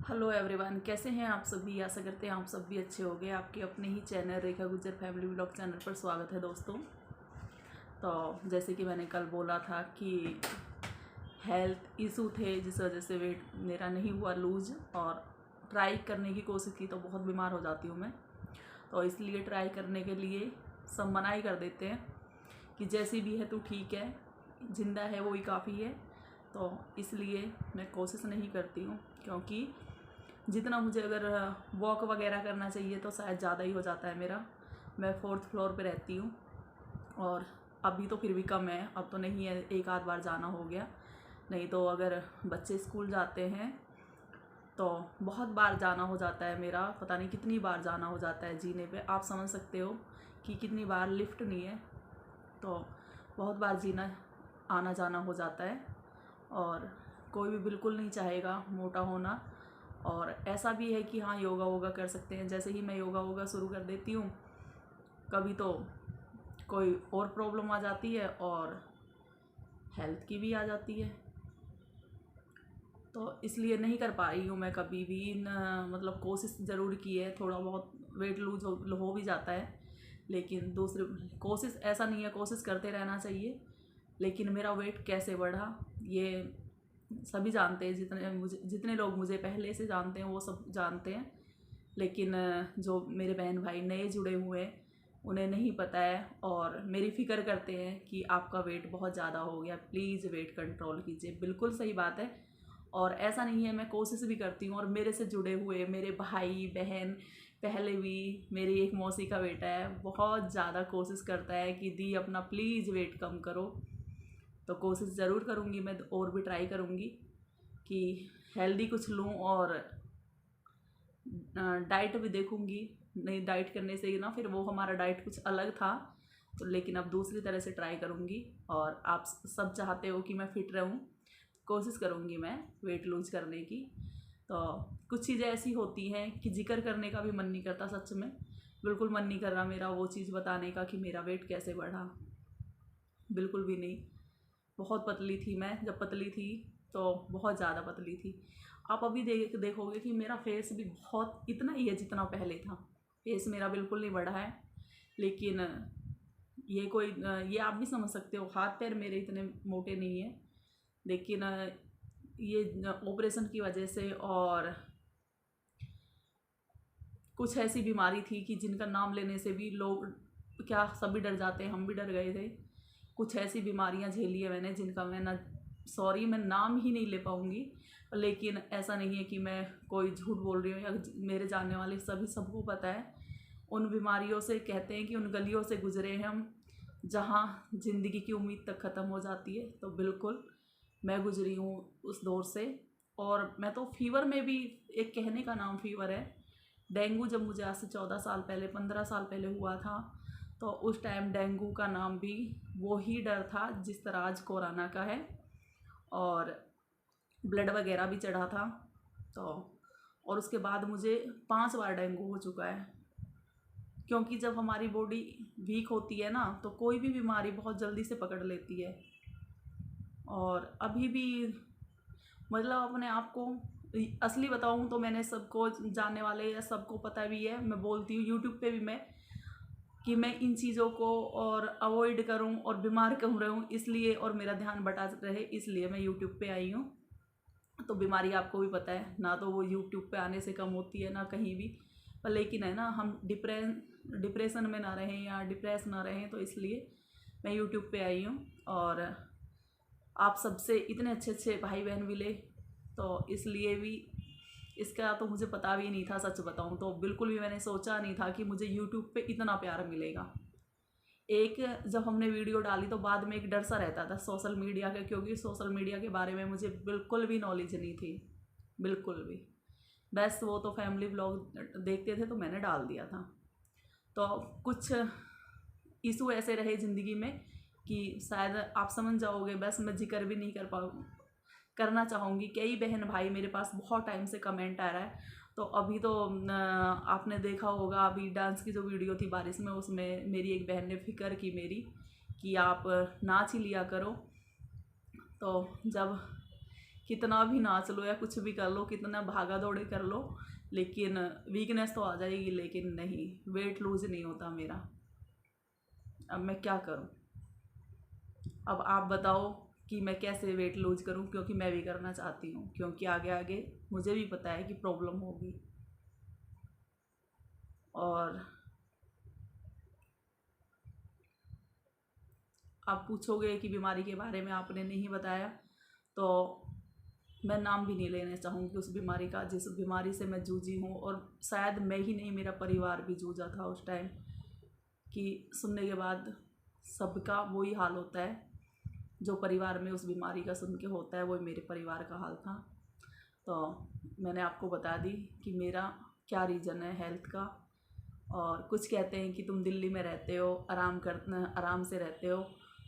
Hello everyone, कैसे हैं आप सभी। आशा करते हैं आप सब भी अच्छे होंगे। आपके अपने ही चैनल रेखा गुज्जर फैमिली व्लॉग चैनल पर स्वागत है दोस्तों। तो जैसे कि मैंने कल बोला था कि हेल्थ इशू थे जिस वजह से वेट मेरा नहीं हुआ लूज, और ट्राई करने की कोशिश की तो बहुत बीमार हो जाती हूँ मैं। तो इसलिए ट्राई करने के लिए सब मना ही कर देते हैं कि जैसी भी है तू ठीक है, जिंदा है वो ही काफ़ी है। तो इसलिए मैं कोशिश नहीं करती हूँ, क्योंकि जितना मुझे अगर वॉक वगैरह करना चाहिए तो शायद ज़्यादा ही हो जाता है मेरा। मैं 4th फ्लोर पे रहती हूँ और अभी तो फिर भी कम है, अब तो नहीं है, एक आध बार जाना हो गया। नहीं तो अगर बच्चे स्कूल जाते हैं तो बहुत बार जाना हो जाता है मेरा, पता नहीं कितनी बार जाना हो जाता है जीने पे। आप समझ सकते हो कि कितनी बार लिफ्ट नहीं है, तो बहुत बार जीना आना जाना हो जाता है। और कोई भी बिल्कुल नहीं चाहेगा मोटा होना। और ऐसा भी है कि हाँ, योगा वोगा कर सकते हैं। जैसे ही मैं योगा वोगा शुरू कर देती हूँ, कभी तो कोई और प्रॉब्लम आ जाती है और हेल्थ की भी आ जाती है। तो इसलिए नहीं कर पा रही हूँ मैं कभी भी मतलब कोशिश ज़रूर की है, थोड़ा बहुत वेट लूज हो भी जाता है। लेकिन दूसरी कोशिश ऐसा नहीं है, कोशिश करते रहना चाहिए। लेकिन मेरा वेट कैसे बढ़ा ये सभी जानते हैं, जितने लोग मुझे पहले से जानते हैं वो सब जानते हैं। लेकिन जो मेरे बहन भाई नए जुड़े हुए हैं उन्हें नहीं पता है, और मेरी फ़िक्र करते हैं कि आपका वेट बहुत ज़्यादा हो गया, प्लीज़ वेट कंट्रोल कीजिए। बिल्कुल सही बात है। और ऐसा नहीं है, मैं कोशिश भी करती हूँ। और मेरे से जुड़े हुए मेरे भाई बहन, पहले भी मेरी एक मौसी का बेटा है, बहुत ज़्यादा कोशिश करता है कि दी अपना प्लीज़ वेट कम करो। तो कोशिश ज़रूर करूँगी मैं, और भी ट्राई करूँगी कि हेल्दी कुछ लूँ, और डाइट भी देखूँगी। नहीं, डाइट करने से ही ना, फिर वो हमारा डाइट कुछ अलग था, तो लेकिन अब दूसरी तरह से ट्राई करूँगी। और आप सब चाहते हो कि मैं फ़िट रहूँ, कोशिश करूँगी मैं वेट लूज़ करने की। तो कुछ चीज़ें ऐसी होती हैं कि जिक्र करने का भी मन नहीं करता, सच में बिल्कुल मन नहीं कर रहा मेरा वो चीज़ बताने का कि मेरा वेट कैसे बढ़ा, बिल्कुल भी नहीं। बहुत पतली थी मैं, जब पतली थी तो बहुत ज़्यादा पतली थी। आप अभी देखोगे कि मेरा फेस भी बहुत इतना ही है जितना पहले था। फेस मेरा बिल्कुल नहीं बढ़ा है। लेकिन ये आप भी समझ सकते हो, हाथ पैर मेरे इतने मोटे नहीं हैं। लेकिन ये ऑपरेशन की वजह से, और कुछ ऐसी बीमारी थी कि जिनका नाम लेने से भी लोग क्या सभी डर जाते हैं, हम भी डर गए थे। कुछ ऐसी बीमारियां झेली है मैंने जिनका मैं मैं नाम ही नहीं ले पाऊँगी। लेकिन ऐसा नहीं है कि मैं कोई झूठ बोल रही हूँ, या मेरे जानने वाले सभी सबको पता है। उन बीमारियों से कहते हैं कि उन गलियों से गुजरे हैं हम जहाँ ज़िंदगी की उम्मीद तक ख़त्म हो जाती है। तो बिल्कुल मैं गुजरी हूँ उस दौर से। और मैं तो फीवर में भी, एक कहने का नाम फीवर है, डेंगू जब मुझे आज से 14 साल पहले 15 साल पहले हुआ था, तो उस टाइम डेंगू का नाम भी वो ही डर था जिस तरह आज कोरोना का है। और ब्लड वगैरह भी चढ़ा था। तो और उसके बाद मुझे 5 बार डेंगू हो चुका है। क्योंकि जब हमारी बॉडी वीक होती है ना, तो कोई भी बीमारी बहुत जल्दी से पकड़ लेती है। और अभी भी मतलब अपने आप को असली बताऊं तो मैंने सबको जानने वाले या सबको पता भी है, मैं बोलती हूँ यूट्यूब पे भी मैं, कि मैं इन चीज़ों को और अवॉइड करूं और बीमार कम रहूं, इसलिए और मेरा ध्यान बटा रहे, इसलिए मैं यूट्यूब पे आई हूँ। तो बीमारी आपको भी पता है ना, तो वो यूट्यूब पे आने से कम होती है ना कहीं भी। पर लेकिन है ना, हम डिप्रेशन में ना रहें या डिप्रेस ना रहें, तो इसलिए मैं यूट्यूब पे आई हूँ। और आप सबसे इतने अच्छे अच्छे भाई बहन मिले, तो इसलिए भी इसका तो मुझे पता भी नहीं था। सच बताऊं तो बिल्कुल भी मैंने सोचा नहीं था कि मुझे यूट्यूब पे इतना प्यार मिलेगा। एक जब हमने वीडियो डाली तो बाद में एक डर सा रहता था सोशल मीडिया का, क्योंकि सोशल मीडिया के बारे में मुझे बिल्कुल भी नॉलेज नहीं थी, बिल्कुल भी। बस वो तो फैमिली ब्लॉग देखते थे तो मैंने डाल दिया था। तो कुछ इशू ऐसे रहे ज़िंदगी में कि शायद आप समझ जाओगे, बस मैं जिक्र भी नहीं करना चाहूँगी। कई बहन भाई मेरे पास बहुत टाइम से कमेंट आ रहा है। तो अभी तो आपने देखा होगा, अभी डांस की जो वीडियो थी बारिश में, उसमें मेरी एक बहन ने फिक्र की मेरी कि आप नाच ही लिया करो। तो जब कितना भी नाच लो या कुछ भी कर लो, कितना भागा दौड़े कर लो, लेकिन वीकनेस तो आ जाएगी। लेकिन नहीं, वेट लूज नहीं होता मेरा। अब मैं क्या करूं? अब आप बताओ कि मैं कैसे वेट लूज करूं, क्योंकि मैं भी करना चाहती हूं, क्योंकि आगे आगे मुझे भी पता है कि प्रॉब्लम होगी। और आप पूछोगे कि बीमारी के बारे में आपने नहीं बताया, तो मैं नाम भी नहीं लेना चाहूँगी उस बीमारी का जिस बीमारी से मैं जूझी हूँ। और शायद मैं ही नहीं, मेरा परिवार भी जूझा था उस टाइम, कि सुनने के बाद सबका वही हाल होता है जो परिवार में उस बीमारी का सुन के होता है, वही मेरे परिवार का हाल था। तो मैंने आपको बता दी कि मेरा क्या रीज़न है हेल्थ का। और कुछ कहते हैं कि तुम दिल्ली में रहते हो, आराम से रहते हो,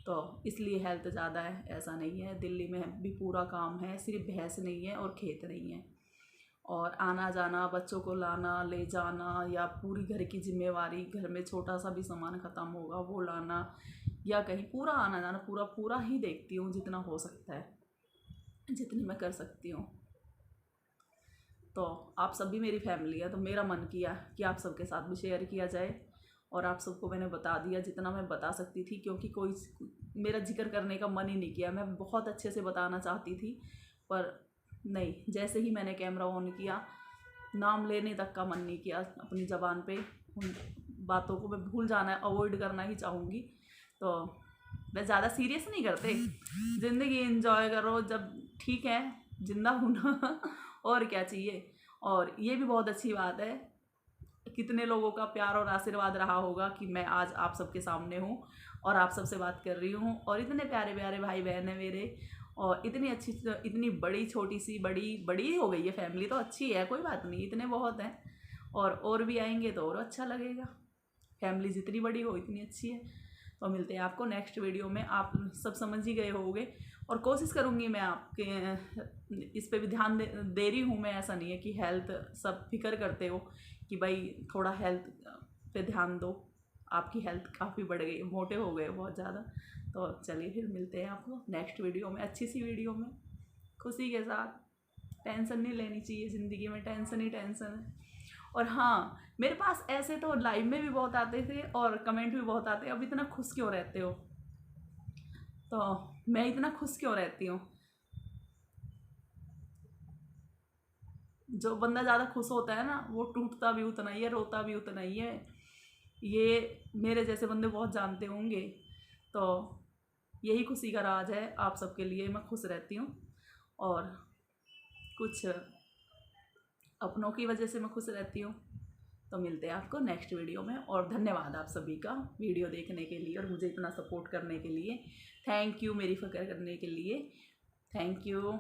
तो इसलिए हेल्थ ज़्यादा है। ऐसा नहीं है, दिल्ली में भी पूरा काम है, सिर्फ भैंस नहीं है और खेत नहीं है। और आना जाना, बच्चों को लाना ले जाना, या पूरी घर की जिम्मेवारी, घर में छोटा सा भी सामान ख़त्म होगा वो लाना, या कहीं पूरा आना जाना, पूरा पूरा ही देखती हूँ जितना हो सकता है, जितनी मैं कर सकती हूँ। तो आप सब भी मेरी फैमिली है, तो मेरा मन किया कि आप सबके साथ भी शेयर किया जाए। और आप सबको मैंने बता दिया जितना मैं बता सकती थी, क्योंकि कोई मेरा जिक्र करने का मन ही नहीं किया। मैं बहुत अच्छे से बताना चाहती थी, पर नहीं, जैसे ही मैंने कैमरा ऑन किया, नाम लेने तक का मन नहीं किया अपनी ज़बान पे। उन बातों को मैं भूल जाना, अवॉइड करना ही चाहूँगी। तो मैं ज़्यादा सीरियस नहीं करते, ज़िंदगी एंजॉय करो, जब ठीक है जिंदा होना और क्या चाहिए। और ये भी बहुत अच्छी बात है, कितने लोगों का प्यार और आशीर्वाद रहा होगा कि मैं आज आप सबके सामने हूँ और आप सबसे बात कर रही हूँ। और इतने प्यारे प्यारे भाई बहन हैं मेरे, और इतनी अच्छी, इतनी बड़ी, छोटी सी बड़ी बड़ी हो गई है फैमिली, तो अच्छी है, कोई बात नहीं, इतने बहुत हैं। और भी आएंगे तो और अच्छा लगेगा। फैमिली जितनी बड़ी हो इतनी अच्छी है। तो मिलते हैं आपको नेक्स्ट वीडियो में। आप सब समझ ही गए होंगे, और कोशिश करूँगी मैं आपके इस पे भी ध्यान दे रही हूँ मैं। ऐसा नहीं है कि हेल्थ सब फिक्र करते हो कि भाई थोड़ा हेल्थ पे ध्यान दो, आपकी हेल्थ काफ़ी बढ़ गई, मोटे हो गए बहुत ज़्यादा। तो चलिए फिर मिलते हैं आपको नेक्स्ट वीडियो में, अच्छी सी वीडियो में, खुशी के साथ। टेंशन नहीं लेनी चाहिए ज़िंदगी में, टेंशन ही टेंशन है। और हाँ, मेरे पास ऐसे तो लाइव में भी बहुत आते थे और कमेंट भी बहुत आते हैं, अब इतना खुश क्यों रहते हो? तो मैं इतना खुश क्यों रहती हूँ? जो बंदा ज़्यादा खुश होता है ना, वो टूटता भी उतना ही है, रोता भी उतना ही है। ये मेरे जैसे बंदे बहुत जानते होंगे। तो यही खुशी का राज है आप सबके लिए, मैं खुश रहती हूँ। और कुछ अपनों की वजह से मैं खुश रहती हूँ। तो मिलते हैं आपको नेक्स्ट वीडियो में। और धन्यवाद आप सभी का वीडियो देखने के लिए और मुझे इतना सपोर्ट करने के लिए। थैंक यू, मेरी फिक्र करने के लिए। Thank you.